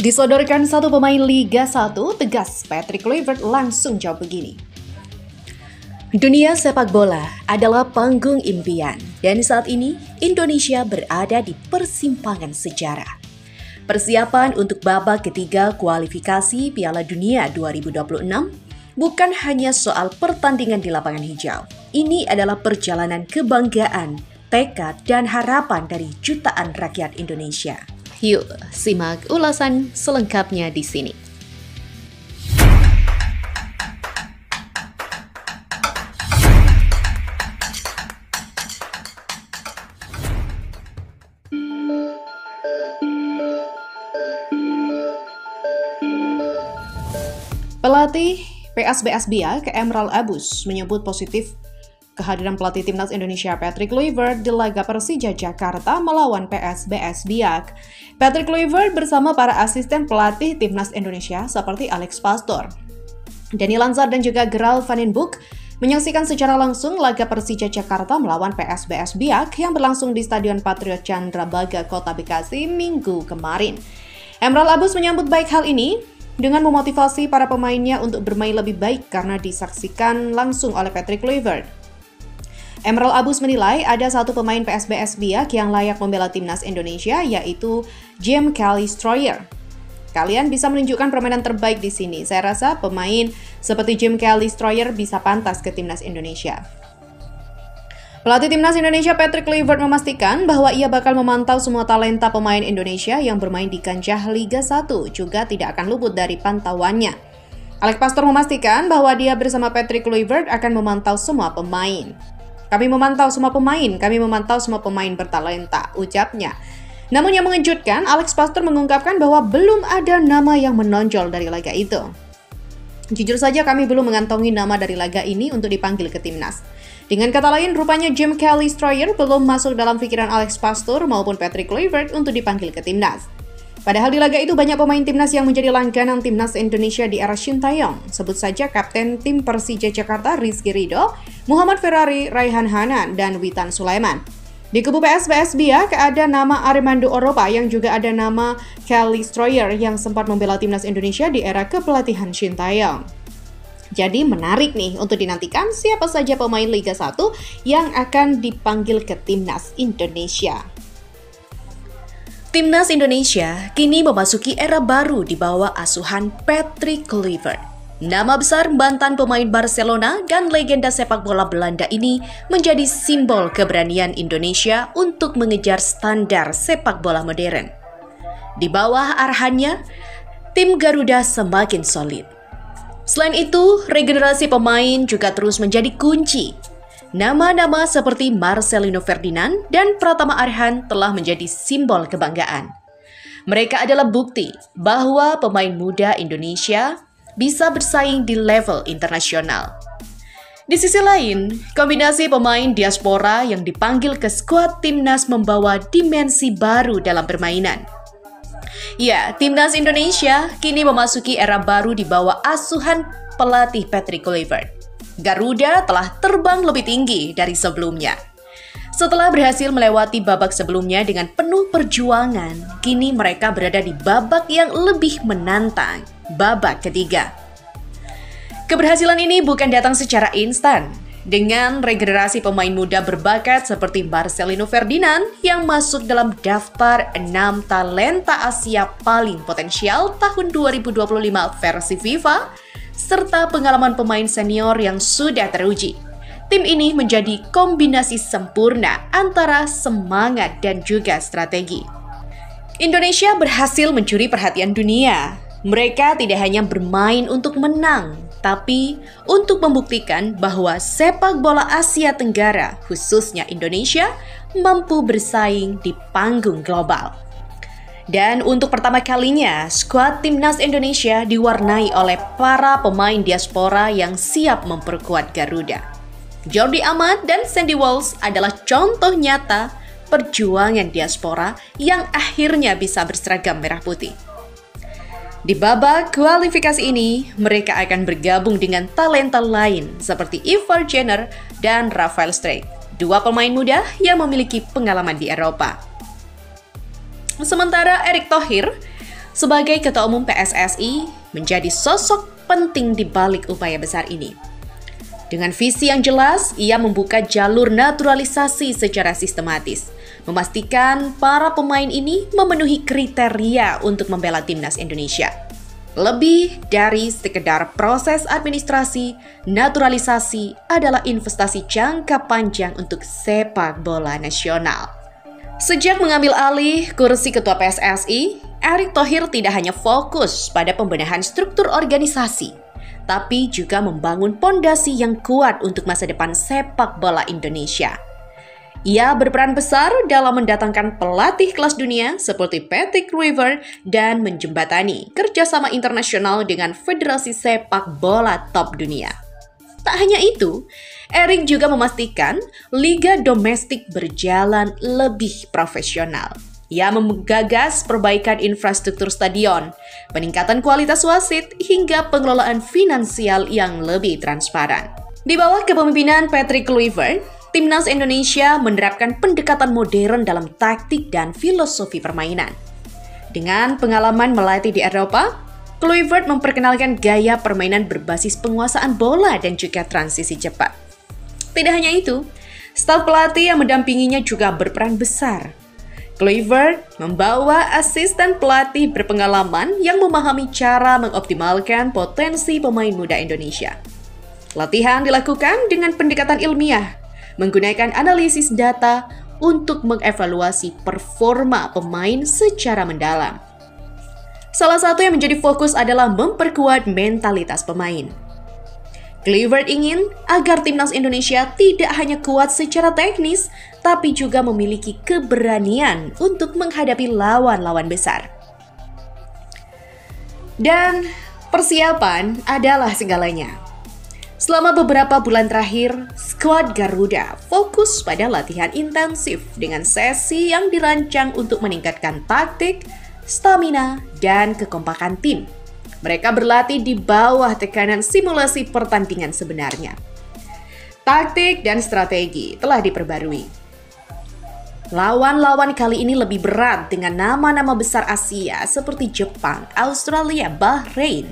Disodorkan satu pemain Liga 1, tegas Patrick Kluivert langsung jawab begini. Dunia sepak bola adalah panggung impian dan saat ini Indonesia berada di persimpangan sejarah. Persiapan untuk babak ketiga kualifikasi Piala Dunia 2026 bukan hanya soal pertandingan di lapangan hijau. Ini adalah perjalanan kebanggaan, tekad, dan harapan dari jutaan rakyat Indonesia. Yuk, simak ulasan selengkapnya di sini. Pelatih PSBS Biak, Emral Abus, menyebut positif kehadiran pelatih Timnas Indonesia Patrick Kluivert di laga Persija Jakarta melawan PSBS Biak. Patrick Kluivert bersama para asisten pelatih Timnas Indonesia seperti Alex Pastoor, Danny Lanzar dan juga Gerald Van den Boeck menyaksikan secara langsung laga Persija Jakarta melawan PSBS Biak yang berlangsung di Stadion Patriot Candrabaga, Kota Bekasi, Minggu kemarin. Emral Abus menyambut baik hal ini dengan memotivasi para pemainnya untuk bermain lebih baik karena disaksikan langsung oleh Patrick Kluivert. Emral Abus menilai ada satu pemain PSBS Biak yang layak membela Timnas Indonesia, yaitu Jim Kelly Stroyer. Kalian bisa menunjukkan permainan terbaik di sini. Saya rasa pemain seperti Jim Kelly Stroyer bisa pantas ke Timnas Indonesia. Pelatih Timnas Indonesia Patrick Kluivert memastikan bahwa ia bakal memantau semua talenta pemain Indonesia yang bermain di kancah Liga 1, juga tidak akan luput dari pantauannya. Alex Pastoor memastikan bahwa dia bersama Patrick Kluivert akan memantau semua pemain. Kami memantau semua pemain bertalenta, ucapnya. Namun yang mengejutkan, Alex Pastoor mengungkapkan bahwa belum ada nama yang menonjol dari laga itu. Jujur saja kami belum mengantongi nama dari laga ini untuk dipanggil ke Timnas. Dengan kata lain, rupanya Jim Kelly Stroyer belum masuk dalam pikiran Alex Pastoor maupun Patrick Kluivert untuk dipanggil ke Timnas. Padahal di laga itu banyak pemain Timnas yang menjadi langganan Timnas Indonesia di era Sintayong. Sebut saja Kapten Tim Persija Jakarta Rizky Ridho, Muhammad Ferrari, Raihan Hanan, dan Witan Sulaiman. Di kubu PSBS Biak ada nama Armando Oropa yang juga ada nama Kelly Stroyer yang sempat membela Timnas Indonesia di era kepelatihan Sintayong. Jadi menarik nih untuk dinantikan siapa saja pemain Liga 1 yang akan dipanggil ke Timnas Indonesia. Timnas Indonesia kini memasuki era baru di bawah asuhan Patrick Kluivert. Nama besar mantan pemain Barcelona dan legenda sepak bola Belanda ini menjadi simbol keberanian Indonesia untuk mengejar standar sepak bola modern. Di bawah arahannya, tim Garuda semakin solid. Selain itu, regenerasi pemain juga terus menjadi kunci. Nama-nama seperti Marcelino Ferdinand dan Pratama Arhan telah menjadi simbol kebanggaan. Mereka adalah bukti bahwa pemain muda Indonesia bisa bersaing di level internasional. Di sisi lain, kombinasi pemain diaspora yang dipanggil ke skuad Timnas membawa dimensi baru dalam permainan. Ya, Timnas Indonesia kini memasuki era baru di bawah asuhan pelatih Patrick Kluivert. Garuda telah terbang lebih tinggi dari sebelumnya. Setelah berhasil melewati babak sebelumnya dengan penuh perjuangan, kini mereka berada di babak yang lebih menantang, babak ketiga. Keberhasilan ini bukan datang secara instan. Dengan regenerasi pemain muda berbakat seperti Marcelino Ferdinand yang masuk dalam daftar 6 talenta Asia paling potensial tahun 2025 versi FIFA, serta pengalaman pemain senior yang sudah teruji. Tim ini menjadi kombinasi sempurna antara semangat dan juga strategi. Indonesia berhasil mencuri perhatian dunia. Mereka tidak hanya bermain untuk menang, tapi untuk membuktikan bahwa sepak bola Asia Tenggara, khususnya Indonesia, mampu bersaing di panggung global. Dan untuk pertama kalinya, skuad Timnas Indonesia diwarnai oleh para pemain diaspora yang siap memperkuat Garuda. Jordi Amat dan Sandy Walsh adalah contoh nyata perjuangan diaspora yang akhirnya bisa berseragam merah putih. Di babak kualifikasi ini, mereka akan bergabung dengan talenta lain seperti Ivar Jenner dan Rafael Struijk, dua pemain muda yang memiliki pengalaman di Eropa. Sementara Erick Thohir sebagai Ketua Umum PSSI menjadi sosok penting di balik upaya besar ini. Dengan visi yang jelas, ia membuka jalur naturalisasi secara sistematis, memastikan para pemain ini memenuhi kriteria untuk membela timnas Indonesia. Lebih dari sekedar proses administrasi, naturalisasi adalah investasi jangka panjang untuk sepak bola nasional. Sejak mengambil alih kursi Ketua PSSI, Erick Thohir tidak hanya fokus pada pembenahan struktur organisasi, tapi juga membangun pondasi yang kuat untuk masa depan sepak bola Indonesia. Ia berperan besar dalam mendatangkan pelatih kelas dunia seperti Patrick Kluivert dan menjembatani kerjasama internasional dengan federasi sepak bola top dunia. Tak hanya itu, Erick juga memastikan liga domestik berjalan lebih profesional. Ia menggagas perbaikan infrastruktur stadion, peningkatan kualitas wasit, hingga pengelolaan finansial yang lebih transparan. Di bawah kepemimpinan Patrick Kluivert, timnas Indonesia menerapkan pendekatan modern dalam taktik dan filosofi permainan. Dengan pengalaman melatih di Eropa, Kluivert memperkenalkan gaya permainan berbasis penguasaan bola dan juga transisi cepat. Tidak hanya itu, staf pelatih yang mendampinginya juga berperan besar. Kluivert membawa asisten pelatih berpengalaman yang memahami cara mengoptimalkan potensi pemain muda Indonesia. Latihan dilakukan dengan pendekatan ilmiah, menggunakan analisis data untuk mengevaluasi performa pemain secara mendalam. Salah satu yang menjadi fokus adalah memperkuat mentalitas pemain. Kluivert ingin agar timnas Indonesia tidak hanya kuat secara teknis, tapi juga memiliki keberanian untuk menghadapi lawan-lawan besar. Dan persiapan adalah segalanya. Selama beberapa bulan terakhir, skuad Garuda fokus pada latihan intensif dengan sesi yang dirancang untuk meningkatkan taktik, stamina, dan kekompakan tim. Mereka berlatih di bawah tekanan simulasi pertandingan sebenarnya. Taktik dan strategi telah diperbarui. Lawan-lawan kali ini lebih berat dengan nama-nama besar Asia seperti Jepang, Australia, Bahrain.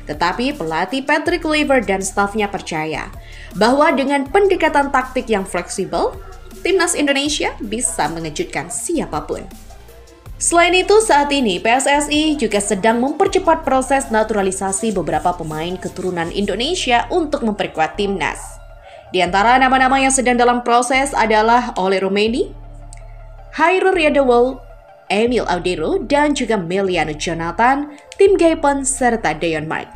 Tetapi pelatih Patrick Kluivert dan stafnya percaya bahwa dengan pendekatan taktik yang fleksibel, timnas Indonesia bisa mengejutkan siapapun. Selain itu, saat ini PSSI juga sedang mempercepat proses naturalisasi beberapa pemain keturunan Indonesia untuk memperkuat timnas. Di antara nama-nama yang sedang dalam proses adalah Ole Roumanie, Hairul Riedewald, Emil Audero, dan juga Meliano Jonathan, Tim Gaypon, serta Deon Mark.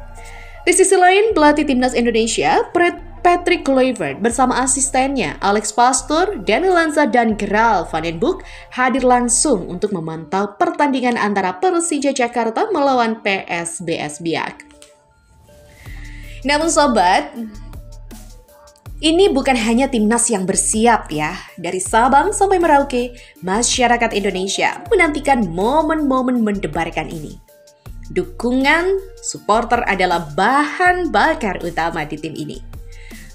Di sisi lain, pelatih timnas Indonesia, Patrick Kluivert bersama asistennya Alex Pastoor, Daniel Lanza, dan Gerald van den Boeck hadir langsung untuk memantau pertandingan antara Persija Jakarta melawan PSBS Biak. Namun sobat, ini bukan hanya timnas yang bersiap ya. Dari Sabang sampai Merauke, masyarakat Indonesia menantikan momen-momen mendebarkan ini. Dukungan supporter adalah bahan bakar utama di tim ini.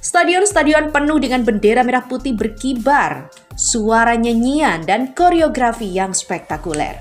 Stadion-stadion penuh dengan bendera merah putih berkibar, suara nyanyian, dan koreografi yang spektakuler.